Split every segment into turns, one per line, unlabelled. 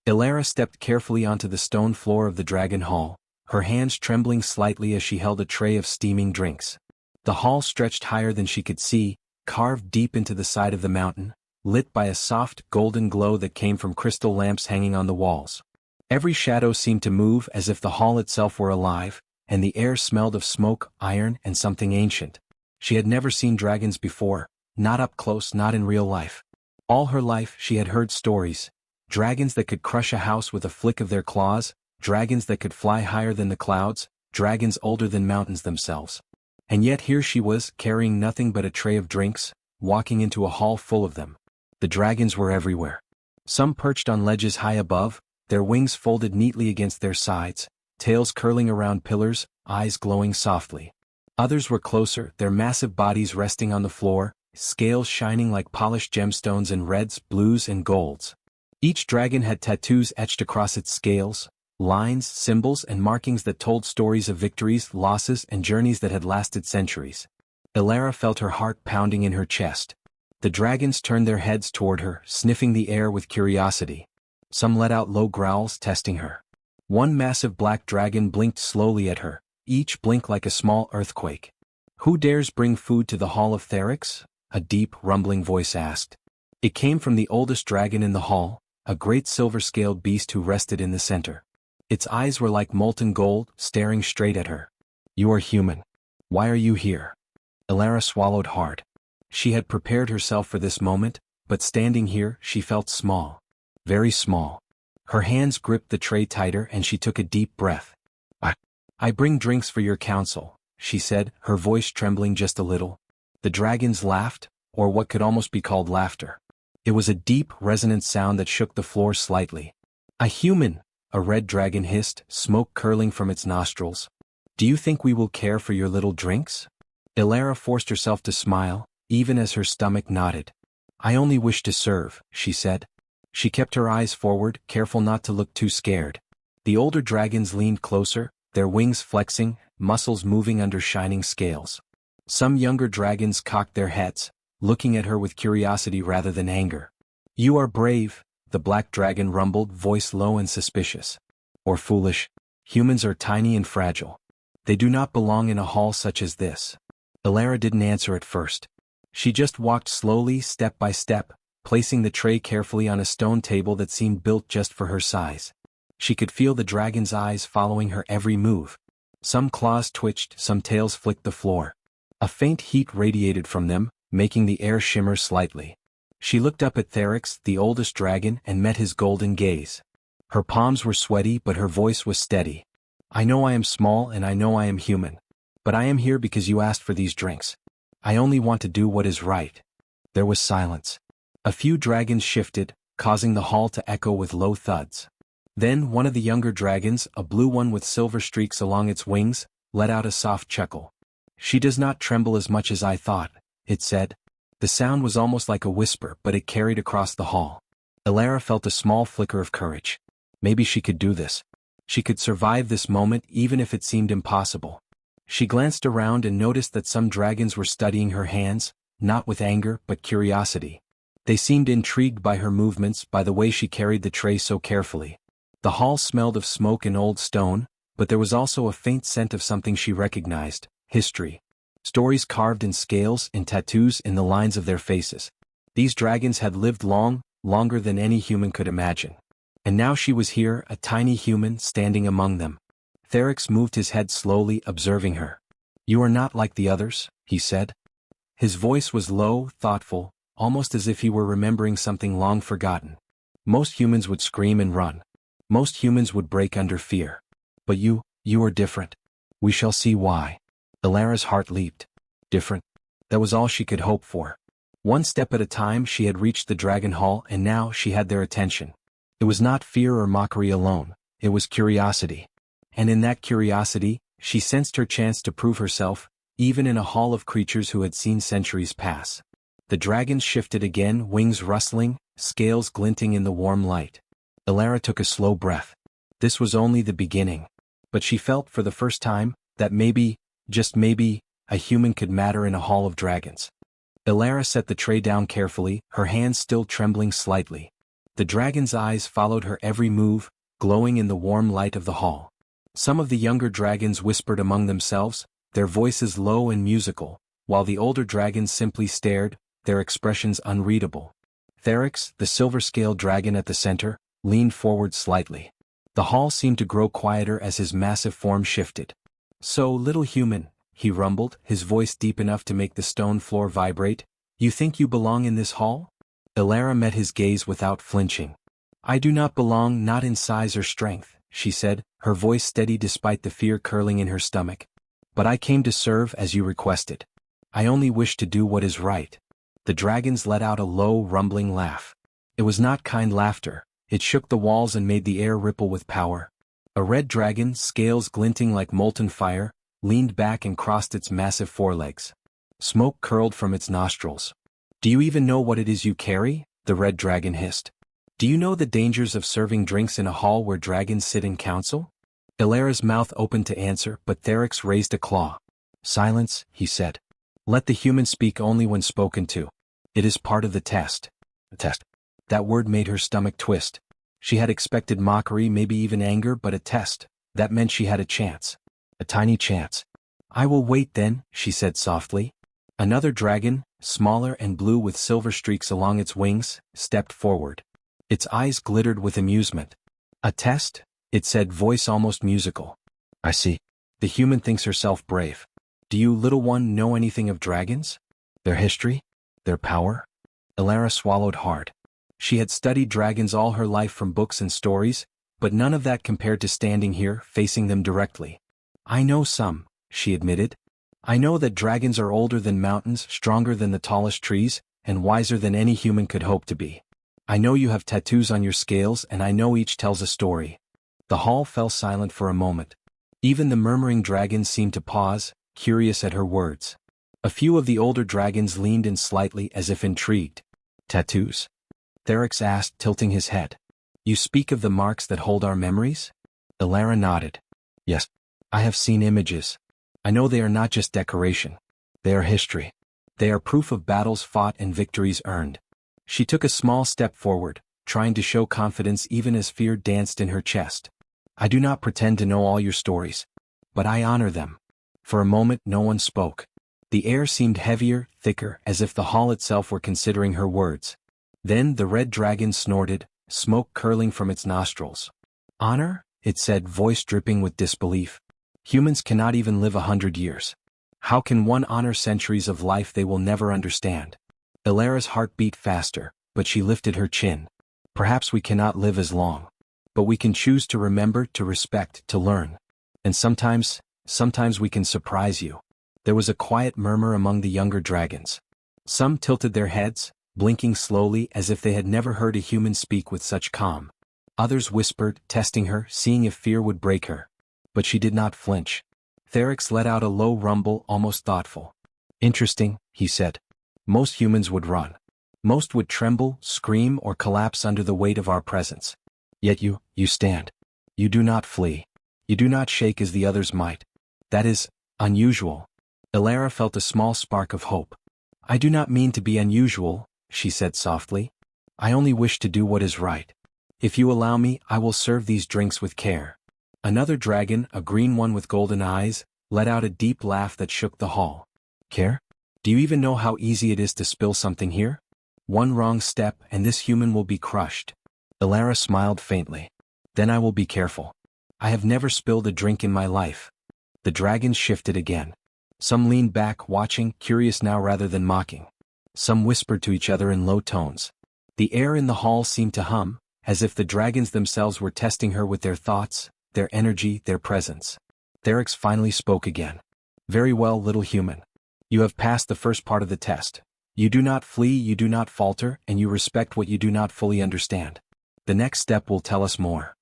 Elara stepped carefully onto the stone floor of the dragon hall, her hands trembling slightly as she held a tray of steaming drinks. The hall stretched higher than she could see, carved deep into the side of the mountain, lit by a soft, golden glow that came from crystal lamps hanging on the walls. Every shadow seemed to move as if the hall itself were alive, and the air smelled of smoke, iron, and something ancient. She had never seen dragons before, not up close, not in real life. All her life she had heard stories. Dragons that could crush a house with a flick of their claws, dragons that could fly higher than the clouds, dragons older than mountains themselves. And yet here she was, carrying nothing but a tray of drinks, walking into a hall full of them. The dragons were everywhere. Some perched on ledges high above, their wings folded neatly against their sides, tails curling around pillars, eyes glowing softly. Others were closer, their massive bodies resting on the floor, scales shining like polished gemstones in reds, blues, and golds. Each dragon had tattoos etched across its scales, lines, symbols, and markings that told stories of victories, losses, and journeys that had lasted centuries. Elara felt her heart pounding in her chest. The dragons turned their heads toward her, sniffing the air with curiosity. Some let out low growls, testing her. One massive black dragon blinked slowly at her, each blink like a small earthquake. "Who dares bring food to the Hall of Therix?" a deep, rumbling voice asked. It came from the oldest dragon in the hall, a great silver-scaled beast who rested in the center. Its eyes were like molten gold, staring straight at her. "You are human. Why are you here?" Elara swallowed hard. She had prepared herself for this moment, but standing here, she felt small. Very small. Her hands gripped the tray tighter and she took a deep breath. I bring drinks for your council," she said, her voice trembling just a little. The dragons laughed, or what could almost be called laughter. It was a deep, resonant sound that shook the floor slightly. "A human," a red dragon hissed, smoke curling from its nostrils. "Do you think we will care for your little drinks?" Elara forced herself to smile, even as her stomach knotted. "I only wish to serve," she said. She kept her eyes forward, careful not to look too scared. The older dragons leaned closer, their wings flexing, muscles moving under shining scales. Some younger dragons cocked their heads, looking at her with curiosity rather than anger. "You are brave," the black dragon rumbled, voice low and suspicious. "Or foolish. Humans are tiny and fragile. They do not belong in a hall such as this." Elara didn't answer at first. She just walked slowly, step by step, placing the tray carefully on a stone table that seemed built just for her size. She could feel the dragon's eyes following her every move. Some claws twitched, some tails flicked the floor. A faint heat radiated from them, making the air shimmer slightly. She looked up at Therix, the oldest dragon, and met his golden gaze. Her palms were sweaty, but her voice was steady. "I know I am small and I know I am human. But I am here because you asked for these drinks. I only want to do what is right." There was silence. A few dragons shifted, causing the hall to echo with low thuds. Then one of the younger dragons, a blue one with silver streaks along its wings, let out a soft chuckle. "She does not tremble as much as I thought," it said. The sound was almost like a whisper, but it carried across the hall. Elara felt a small flicker of courage. Maybe she could do this. She could survive this moment even if it seemed impossible. She glanced around and noticed that some dragons were studying her hands, not with anger but curiosity. They seemed intrigued by her movements, by the way she carried the tray so carefully. The hall smelled of smoke and old stone, but there was also a faint scent of something she recognized: history. Stories carved in scales and tattoos in the lines of their faces. These dragons had lived long, longer than any human could imagine. And now she was here, a tiny human, standing among them. Therix moved his head slowly, observing her. "You are not like the others," he said. His voice was low, thoughtful, almost as if he were remembering something long forgotten. "Most humans would scream and run. Most humans would break under fear. But you are different. We shall see why." Elara's heart leaped. Different. That was all she could hope for. One step at a time she had reached the dragon hall, and now she had their attention. It was not fear or mockery alone, it was curiosity. And in that curiosity, she sensed her chance to prove herself, even in a hall of creatures who had seen centuries pass. The dragons shifted again, wings rustling, scales glinting in the warm light. Elara took a slow breath. This was only the beginning. But she felt for the first time that maybe, just maybe, a human could matter in a hall of dragons. Elara set the tray down carefully, her hands still trembling slightly. The dragon's eyes followed her every move, glowing in the warm light of the hall. Some of the younger dragons whispered among themselves, their voices low and musical, while the older dragons simply stared, their expressions unreadable. Theryx, the silver-scaled dragon at the center, leaned forward slightly. The hall seemed to grow quieter as his massive form shifted. "So, little human," he rumbled, his voice deep enough to make the stone floor vibrate, "you think you belong in this hall?" Elara met his gaze without flinching. "I do not belong, not in size or strength," she said, her voice steady despite the fear curling in her stomach. "But I came to serve as you requested. I only wish to do what is right." The dragons let out a low, rumbling laugh. It was not kind laughter, it shook the walls and made the air ripple with power. A red dragon, scales glinting like molten fire, leaned back and crossed its massive forelegs. Smoke curled from its nostrils. "Do you even know what it is you carry?" the red dragon hissed. "Do you know the dangers of serving drinks in a hall where dragons sit in council?" Elara's mouth opened to answer, but Theryx raised a claw. "Silence," he said. "Let the human speak only when spoken to. It is part of the test." "The test?" That word made her stomach twist. She had expected mockery, maybe even anger, but a test. That meant she had a chance. A tiny chance. "I will wait then," she said softly. Another dragon, smaller and blue with silver streaks along its wings, stepped forward. Its eyes glittered with amusement. "A test?" it said, voice almost musical. "I see. The human thinks herself brave. Do you, little one, know anything of dragons? Their history? Their power?" Elara swallowed hard. She had studied dragons all her life from books and stories, but none of that compared to standing here, facing them directly. "I know some," she admitted. "I know that dragons are older than mountains, stronger than the tallest trees, and wiser than any human could hope to be. I know you have tattoos on your scales, and I know each tells a story." The hall fell silent for a moment. Even the murmuring dragons seemed to pause, curious at her words. A few of the older dragons leaned in slightly as if intrigued. "Tattoos?" Theryx asked, tilting his head. "You speak of the marks that hold our memories?" Elara nodded. "Yes. I have seen images. I know they are not just decoration. They are history. They are proof of battles fought and victories earned." She took a small step forward, trying to show confidence even as fear danced in her chest. "I do not pretend to know all your stories. But I honor them." For a moment no one spoke. The air seemed heavier, thicker, as if the hall itself were considering her words. Then the red dragon snorted, smoke curling from its nostrils. "Honor?" it said, voice dripping with disbelief. "Humans cannot even live 100 years. How can one honor centuries of life they will never understand?" Elara's heart beat faster, but she lifted her chin. "Perhaps we cannot live as long. But we can choose to remember, to respect, to learn. And sometimes we can surprise you." There was a quiet murmur among the younger dragons. Some tilted their heads, blinking slowly as if they had never heard a human speak with such calm. Others whispered, testing her, seeing if fear would break her. But she did not flinch. Theryx let out a low rumble, almost thoughtful. "Interesting," he said. "Most humans would run. Most would tremble, scream, or collapse under the weight of our presence. Yet you stand. You do not flee. You do not shake as the others might. That is unusual." Elara felt a small spark of hope. "I do not mean to be unusual," she said softly. "I only wish to do what is right. If you allow me, I will serve these drinks with care." Another dragon, a green one with golden eyes, let out a deep laugh that shook the hall. "Care? Do you even know how easy it is to spill something here? One wrong step and this human will be crushed." Elara smiled faintly. "Then I will be careful. I have never spilled a drink in my life." The dragons shifted again. Some leaned back, watching, curious now rather than mocking. Some whispered to each other in low tones. The air in the hall seemed to hum, as if the dragons themselves were testing her with their thoughts, their energy, their presence. Theryx finally spoke again. "Very well, little human. You have passed the first part of the test. You do not flee, you do not falter, and you respect what you do not fully understand. The next step will tell us more."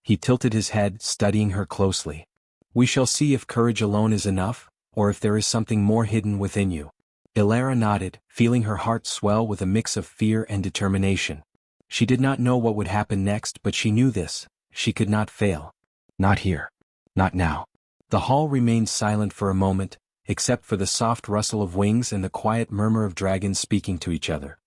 He tilted his head, studying her closely. "We shall see if courage alone is enough, or if there is something more hidden within you." Elara nodded, feeling her heart swell with a mix of fear and determination. She did not know what would happen next, but she knew this: she could not fail. Not here. Not now. The hall remained silent for a moment, except for the soft rustle of wings and the quiet murmur of dragons speaking to each other.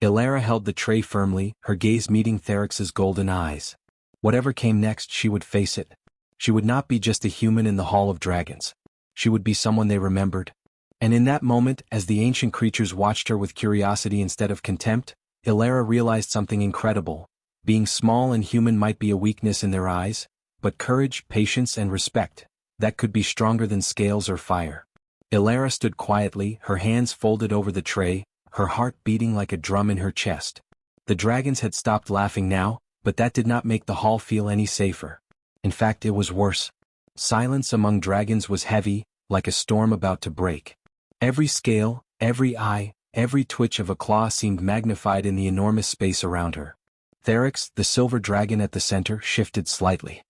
Ilara held the tray firmly, her gaze meeting Therix's golden eyes. Whatever came next, she would face it. She would not be just a human in the Hall of Dragons. She would be someone they remembered. And in that moment, as the ancient creatures watched her with curiosity instead of contempt, Ilara realized something incredible. Being small and human might be a weakness in their eyes, but courage, patience, and respect, that could be stronger than scales or fire. Ilara stood quietly, her hands folded over the tray, her heart beating like a drum in her chest. The dragons had stopped laughing now, but that did not make the hall feel any safer. In fact, it was worse. Silence among dragons was heavy, like a storm about to break. Every scale, every eye, every twitch of a claw seemed magnified in the enormous space around her. Therix, the silver dragon at the center, shifted slightly.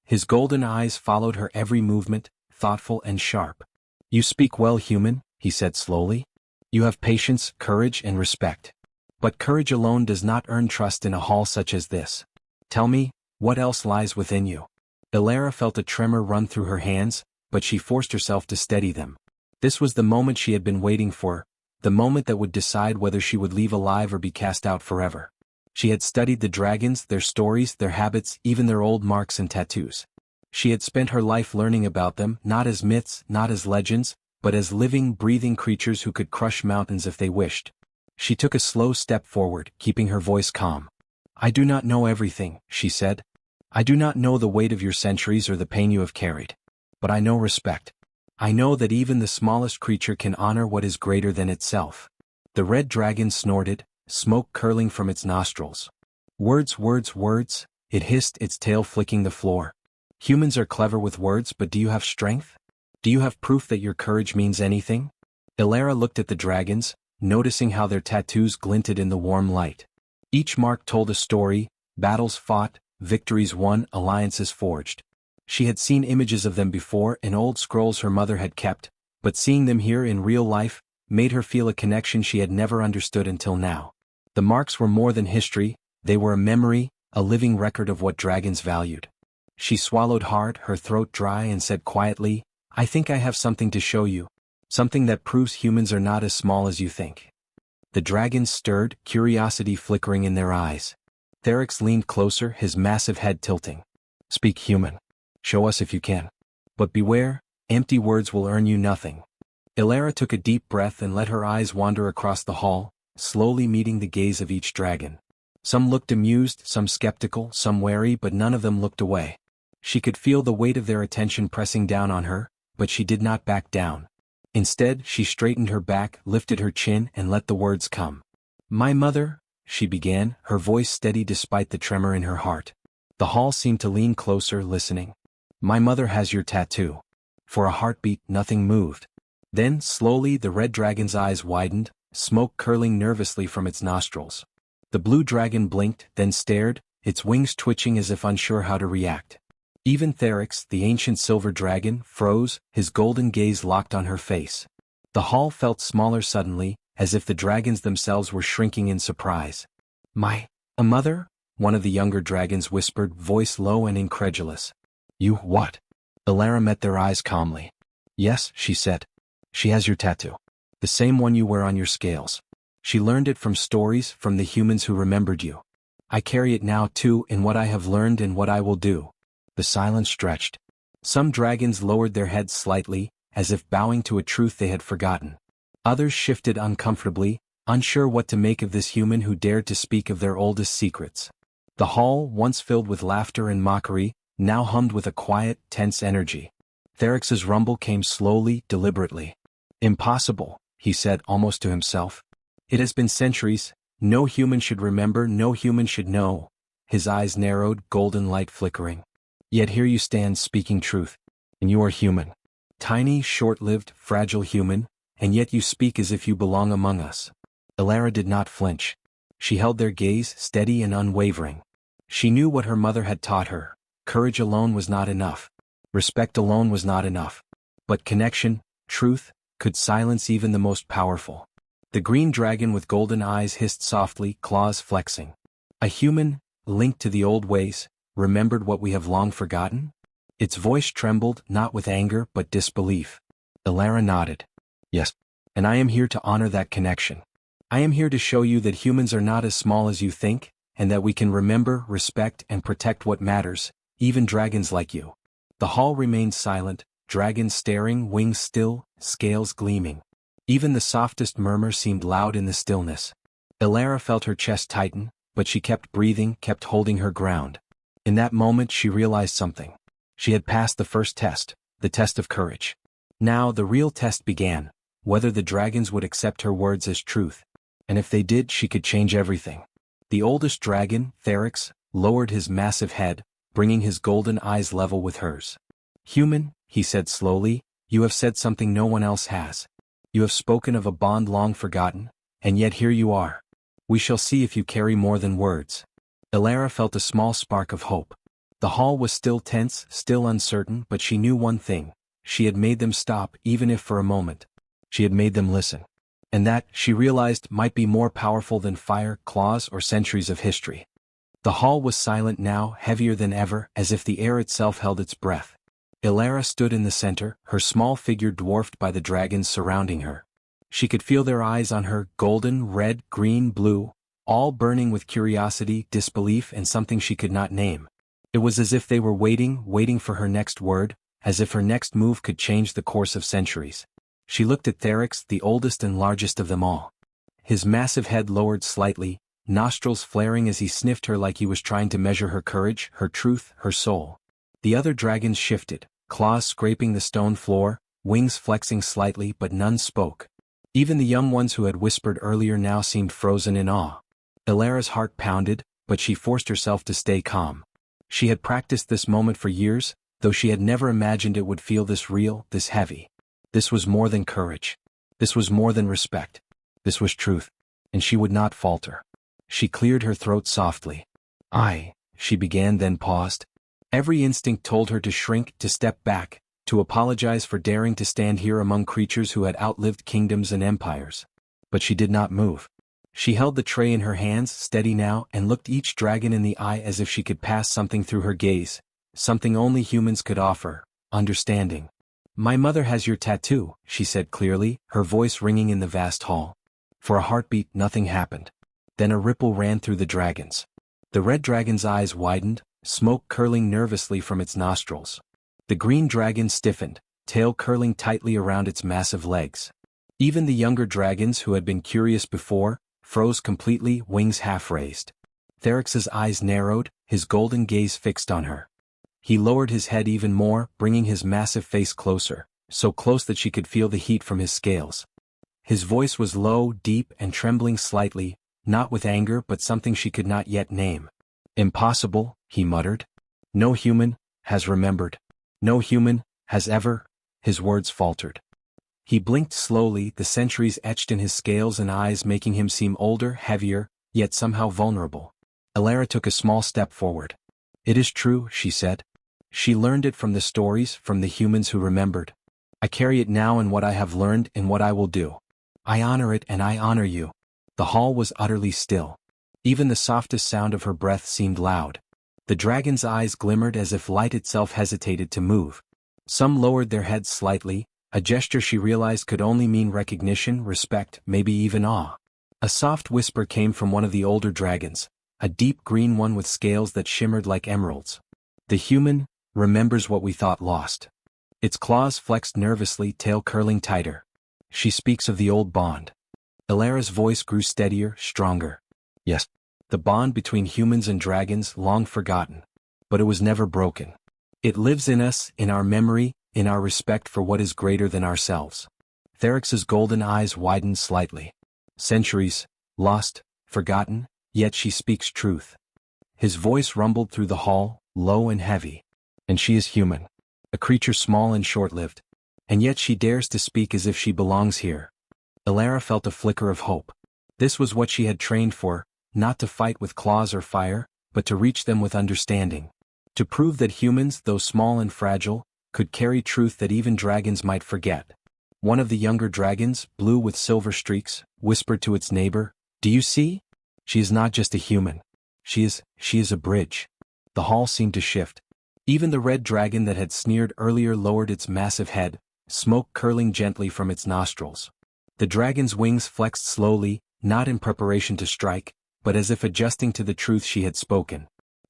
His golden eyes followed her every movement, thoughtful and sharp. "You speak well, human," he said slowly. "You have patience, courage, and respect. But courage alone does not earn trust in a hall such as this. Tell me, what else lies within you?" Ilara felt a tremor run through her hands, but she forced herself to steady them. This was the moment she had been waiting for, the moment that would decide whether she would leave alive or be cast out forever. She had studied the dragons, their stories, their habits, even their old marks and tattoos. She had spent her life learning about them, not as myths, not as legends, but as living, breathing creatures who could crush mountains if they wished. She took a slow step forward, keeping her voice calm. "I do not know everything," she said. "I do not know the weight of your centuries or the pain you have carried. But I know respect. I know that even the smallest creature can honor what is greater than itself." The red dragon snorted, smoke curling from its nostrils. "Words, words, words," it hissed, its tail flicking the floor. "Humans are clever with words, but do you have strength? Do you have proof that your courage means anything?" Ilara looked at the dragons, noticing how their tattoos glinted in the warm light. Each mark told a story, battles fought, victories won, alliances forged. She had seen images of them before in old scrolls her mother had kept, but seeing them here in real life made her feel a connection she had never understood until now. The marks were more than history, they were a memory, a living record of what dragons valued. She swallowed hard, her throat dry, and said quietly, "I think I have something to show you. Something that proves humans are not as small as you think." The dragons stirred, curiosity flickering in their eyes. Therix leaned closer, his massive head tilting. "Speak, human. Show us if you can. But beware, empty words will earn you nothing." Ilara took a deep breath and let her eyes wander across the hall, slowly meeting the gaze of each dragon. Some looked amused, some skeptical, some wary, but none of them looked away. She could feel the weight of their attention pressing down on her, but she did not back down. Instead, she straightened her back, lifted her chin, and let the words come. "My mother," she began, her voice steady despite the tremor in her heart. The hall seemed to lean closer, listening. "My mother has your tattoo." For a heartbeat, nothing moved. Then, slowly, the red dragon's eyes widened, smoke curling nervously from its nostrils. The blue dragon blinked, then stared, its wings twitching as if unsure how to react. Even Therix, the ancient silver dragon, froze, his golden gaze locked on her face. The hall felt smaller suddenly, as if the dragons themselves were shrinking in surprise. A mother?" one of the younger dragons whispered, voice low and incredulous. "You what?" Ilara met their eyes calmly. "Yes," she said. "She has your tattoo. The same one you wear on your scales. She learned it from stories, from the humans who remembered you. I carry it now too, in what I have learned and what I will do." The silence stretched. Some dragons lowered their heads slightly, as if bowing to a truth they had forgotten. Others shifted uncomfortably, unsure what to make of this human who dared to speak of their oldest secrets. The hall, once filled with laughter and mockery, now hummed with a quiet, tense energy. Therix's rumble came slowly, deliberately. "Impossible," he said almost to himself. "It has been centuries, no human should remember, no human should know." His eyes narrowed, golden light flickering. "Yet here you stand speaking truth. And you are human. Tiny, short-lived, fragile human, and yet you speak as if you belong among us." Ilara did not flinch. She held their gaze, steady and unwavering. She knew what her mother had taught her. Courage alone was not enough. Respect alone was not enough. But connection, truth, could silence even the most powerful. The green dragon with golden eyes hissed softly, claws flexing. "A human, linked to the old ways, remembered what we have long forgotten?" Its voice trembled, not with anger but disbelief. Ilara nodded. "Yes, and I am here to honor that connection." I am here to show you that humans are not as small as you think, and that we can remember, respect, and protect what matters, even dragons like you. The hall remained silent, dragons staring, wings still, scales gleaming. Even the softest murmur seemed loud in the stillness. Elara felt her chest tighten, but she kept breathing, kept holding her ground. In that moment she realized something. She had passed the first test, the test of courage. Now the real test began, whether the dragons would accept her words as truth. And if they did, she could change everything. The oldest dragon, Theryx, lowered his massive head, bringing his golden eyes level with hers. Human, he said slowly, you have said something no one else has. You have spoken of a bond long forgotten, and yet here you are. We shall see if you carry more than words. Elara felt a small spark of hope. The hall was still tense, still uncertain, but she knew one thing. She had made them stop, even if for a moment. She had made them listen. And that, she realized, might be more powerful than fire, claws, or centuries of history. The hall was silent now, heavier than ever, as if the air itself held its breath. Elara stood in the center, her small figure dwarfed by the dragons surrounding her. She could feel their eyes on her, golden, red, green, blue, all burning with curiosity, disbelief, and something she could not name. It was as if they were waiting for her next word, as if her next move could change the course of centuries. She looked at Theryx, the oldest and largest of them all. His massive head lowered slightly, nostrils flaring as he sniffed her like he was trying to measure her courage, her truth, her soul. The other dragons shifted, claws scraping the stone floor, wings flexing slightly, but none spoke. Even the young ones who had whispered earlier now seemed frozen in awe. Elara's heart pounded, but she forced herself to stay calm. She had practiced this moment for years, though she had never imagined it would feel this real, this heavy. This was more than courage. This was more than respect. This was truth. And she would not falter. She cleared her throat softly. She began, then paused. Every instinct told her to shrink, to step back, to apologize for daring to stand here among creatures who had outlived kingdoms and empires. But she did not move. She held the tray in her hands, steady now, and looked each dragon in the eye as if she could pass something through her gaze, something only humans could offer, understanding. My mother has your tattoo, she said clearly, her voice ringing in the vast hall. For a heartbeat, nothing happened. Then a ripple ran through the dragons. The red dragon's eyes widened, smoke curling nervously from its nostrils. The green dragon stiffened, tail curling tightly around its massive legs. Even the younger dragons who had been curious before, froze completely, wings half raised. Theryx's eyes narrowed, his golden gaze fixed on her. He lowered his head even more, bringing his massive face closer, so close that she could feel the heat from his scales. His voice was low, deep, and trembling slightly, not with anger but something she could not yet name. Impossible, he muttered. No human has remembered. No human has ever. His words faltered. He blinked slowly, the centuries etched in his scales and eyes making him seem older, heavier, yet somehow vulnerable. Elara took a small step forward. It is true, she said. She learned it from the stories, from the humans who remembered. I carry it now in what I have learned and what I will do. I honor it and I honor you. The hall was utterly still. Even the softest sound of her breath seemed loud. The dragon's eyes glimmered as if light itself hesitated to move. Some lowered their heads slightly, a gesture she realized could only mean recognition, respect, maybe even awe. A soft whisper came from one of the older dragons, a deep green one with scales that shimmered like emeralds. The human remembers what we thought lost. Its claws flexed nervously, tail curling tighter. She speaks of the old bond. Elara's voice grew steadier, stronger. Yes, the bond between humans and dragons, long forgotten. But it was never broken. It lives in us, in our memory, in our respect for what is greater than ourselves. Theryx's golden eyes widened slightly. Centuries, lost, forgotten, yet she speaks truth. His voice rumbled through the hall, low and heavy. And she is human. A creature small and short-lived. And yet she dares to speak as if she belongs here. Elara felt a flicker of hope. This was what she had trained for, not to fight with claws or fire, but to reach them with understanding. To prove that humans, though small and fragile, could carry truth that even dragons might forget. One of the younger dragons, blue with silver streaks, whispered to its neighbor, "Do you see? She is not just a human. She is a bridge." The hall seemed to shift. Even the red dragon that had sneered earlier lowered its massive head, smoke curling gently from its nostrils. The dragon's wings flexed slowly, not in preparation to strike, but as if adjusting to the truth she had spoken.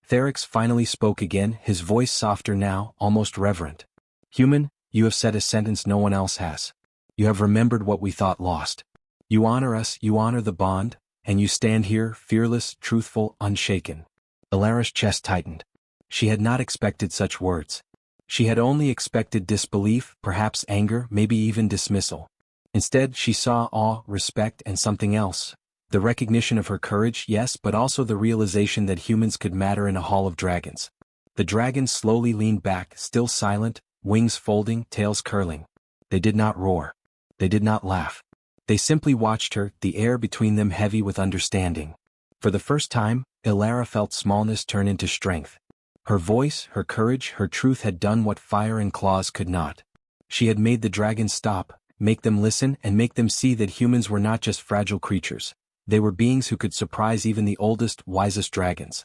Theryx finally spoke again, his voice softer now, almost reverent. Human, you have said a sentence no one else has. You have remembered what we thought lost. You honor us, you honor the bond, and you stand here, fearless, truthful, unshaken. Alara's chest tightened. She had not expected such words. She had only expected disbelief, perhaps anger, maybe even dismissal. Instead, she saw awe, respect, and something else. The recognition of her courage, yes, but also the realization that humans could matter in a hall of dragons. The dragons slowly leaned back, still silent, wings folding, tails curling. They did not roar. They did not laugh. They simply watched her, the air between them heavy with understanding. For the first time, Alara felt smallness turn into strength. Her voice, her courage, her truth had done what fire and claws could not. She had made the dragons stop, make them listen, and make them see that humans were not just fragile creatures. They were beings who could surprise even the oldest, wisest dragons.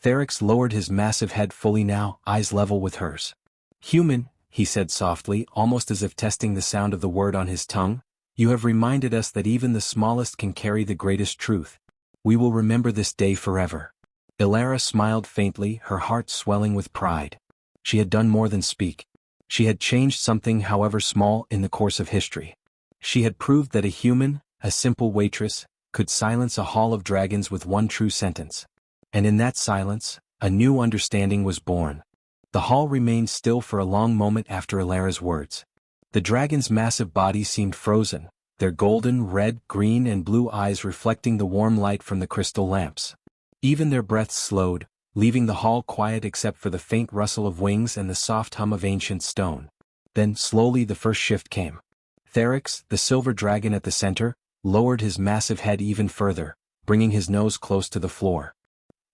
Theryx lowered his massive head fully now, eyes level with hers. Human, he said softly, almost as if testing the sound of the word on his tongue, you have reminded us that even the smallest can carry the greatest truth. We will remember this day forever. Alara smiled faintly, her heart swelling with pride. She had done more than speak. She had changed something, however small, in the course of history. She had proved that a human, a simple waitress, could silence a hall of dragons with one true sentence. And in that silence, a new understanding was born. The hall remained still for a long moment after Alara's words. The dragon's massive bodies seemed frozen, their golden, red, green, and blue eyes reflecting the warm light from the crystal lamps. Even their breaths slowed, leaving the hall quiet except for the faint rustle of wings and the soft hum of ancient stone. Then, slowly, the first shift came. Theryx, the silver dragon at the center, lowered his massive head even further, bringing his nose close to the floor.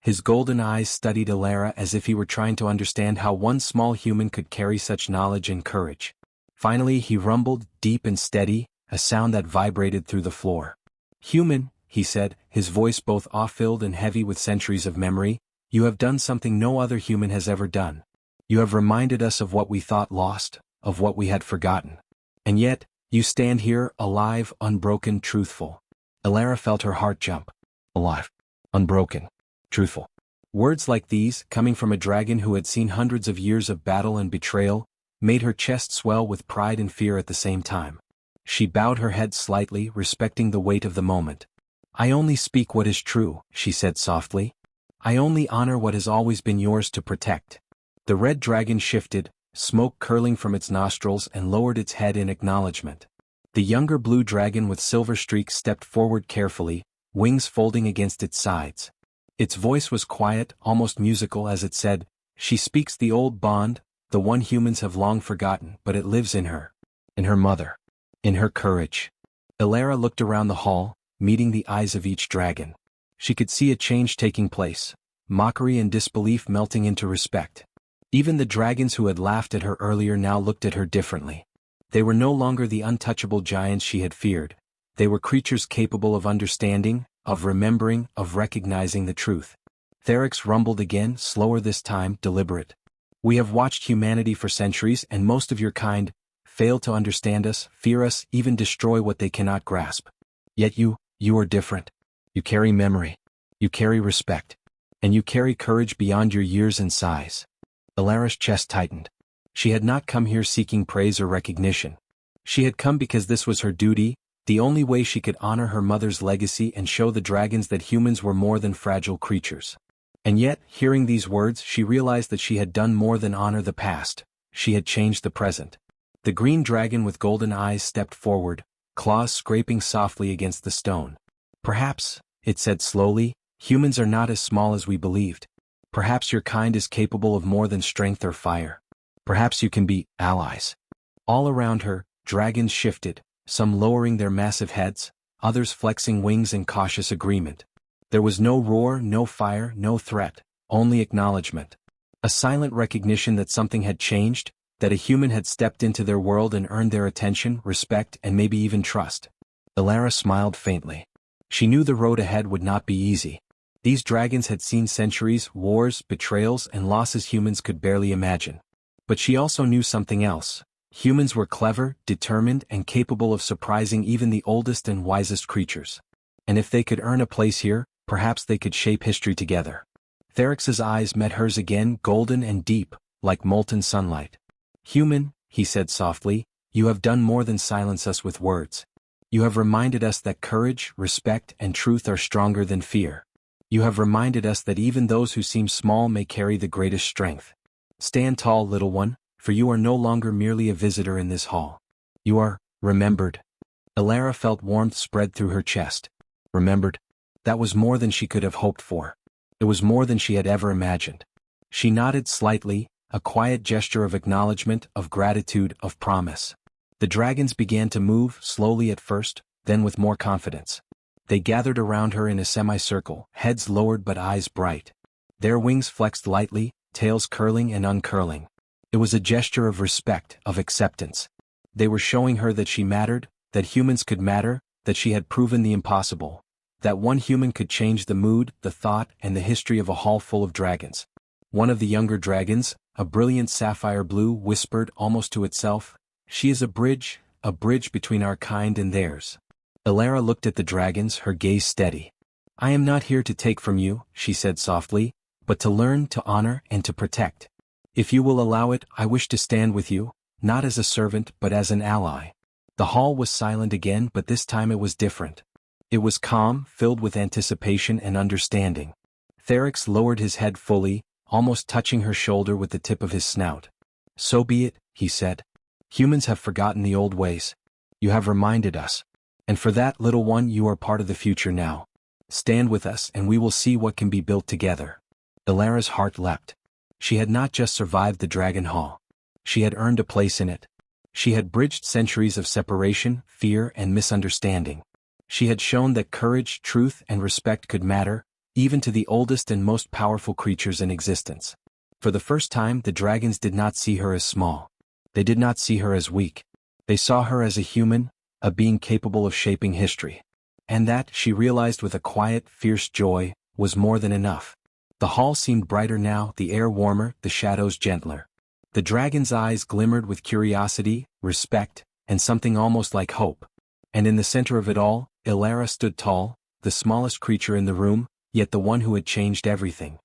His golden eyes studied Alara as if he were trying to understand how one small human could carry such knowledge and courage. Finally, he rumbled, deep and steady, a sound that vibrated through the floor. Human, he said, his voice both awe-filled and heavy with centuries of memory, you have done something no other human has ever done. You have reminded us of what we thought lost, of what we had forgotten. And yet, you stand here, alive, unbroken, truthful. Alara felt her heart jump. Alive. Unbroken. Truthful. Words like these, coming from a dragon who had seen hundreds of years of battle and betrayal, made her chest swell with pride and fear at the same time. She bowed her head slightly, respecting the weight of the moment. I only speak what is true, she said softly. I only honor what has always been yours to protect. The red dragon shifted, smoke curling from its nostrils, and lowered its head in acknowledgement. The younger blue dragon with silver streaks stepped forward carefully, wings folding against its sides. Its voice was quiet, almost musical as it said, she speaks the old bond, the one humans have long forgotten, but it lives in her. In her mother. In her courage. Alara looked around the hall, meeting the eyes of each dragon. She could see a change taking place, mockery and disbelief melting into respect. Even the dragons who had laughed at her earlier now looked at her differently. They were no longer the untouchable giants she had feared. They were creatures capable of understanding, of remembering, of recognizing the truth. Theryx rumbled again, slower this time, deliberate. We have watched humanity for centuries, and most of your kind fail to understand us, fear us, even destroy what they cannot grasp. Yet you are different. You carry memory. You carry respect. And you carry courage beyond your years and size. Alara's chest tightened. She had not come here seeking praise or recognition. She had come because this was her duty, the only way she could honor her mother's legacy and show the dragons that humans were more than fragile creatures. And yet, hearing these words, she realized that she had done more than honor the past. She had changed the present. The green dragon with golden eyes stepped forward, claws scraping softly against the stone. Perhaps, it said slowly, humans are not as small as we believed. Perhaps your kind is capable of more than strength or fire. Perhaps you can be allies. All around her, dragons shifted, some lowering their massive heads, others flexing wings in cautious agreement. There was no roar, no fire, no threat, only acknowledgement. A silent recognition that something had changed, that a human had stepped into their world and earned their attention, respect, and maybe even trust. Alara smiled faintly. She knew the road ahead would not be easy. These dragons had seen centuries, wars, betrayals, and losses humans could barely imagine. But she also knew something else. Humans were clever, determined, and capable of surprising even the oldest and wisest creatures. And if they could earn a place here, perhaps they could shape history together. Therix's eyes met hers again, golden and deep, like molten sunlight. Human, he said softly, you have done more than silence us with words. You have reminded us that courage, respect, and truth are stronger than fear. You have reminded us that even those who seem small may carry the greatest strength. Stand tall, little one, for you are no longer merely a visitor in this hall. You are remembered. Elara felt warmth spread through her chest. Remembered? That was more than she could have hoped for. It was more than she had ever imagined. She nodded slightly, a quiet gesture of acknowledgement, of gratitude, of promise. The dragons began to move, slowly at first, then with more confidence. They gathered around her in a semicircle, heads lowered but eyes bright. Their wings flexed lightly, tails curling and uncurling. It was a gesture of respect, of acceptance. They were showing her that she mattered, that humans could matter, that she had proven the impossible. That one human could change the mood, the thought, and the history of a hall full of dragons. One of the younger dragons, a brilliant sapphire blue, whispered almost to itself, "She is a bridge between our kind and theirs." Elara looked at the dragons, her gaze steady. "I am not here to take from you," she said softly, "but to learn, to honor, and to protect. If you will allow it, I wish to stand with you, not as a servant but as an ally." The hall was silent again, but this time it was different. It was calm, filled with anticipation and understanding. Therix lowered his head fully, almost touching her shoulder with the tip of his snout. "So be it," he said. "Humans have forgotten the old ways. You have reminded us. And for that, little one, you are part of the future now. Stand with us and we will see what can be built together." Elara's heart leapt. She had not just survived the Dragon Hall. She had earned a place in it. She had bridged centuries of separation, fear, and misunderstanding. She had shown that courage, truth, and respect could matter, even to the oldest and most powerful creatures in existence. For the first time, the dragons did not see her as small. They did not see her as weak. They saw her as a human, a being capable of shaping history. And that, she realized with a quiet, fierce joy, was more than enough. The hall seemed brighter now, the air warmer, the shadows gentler. The dragon's eyes glimmered with curiosity, respect, and something almost like hope. And in the center of it all, Elara stood tall, the smallest creature in the room, yet the one who had changed everything.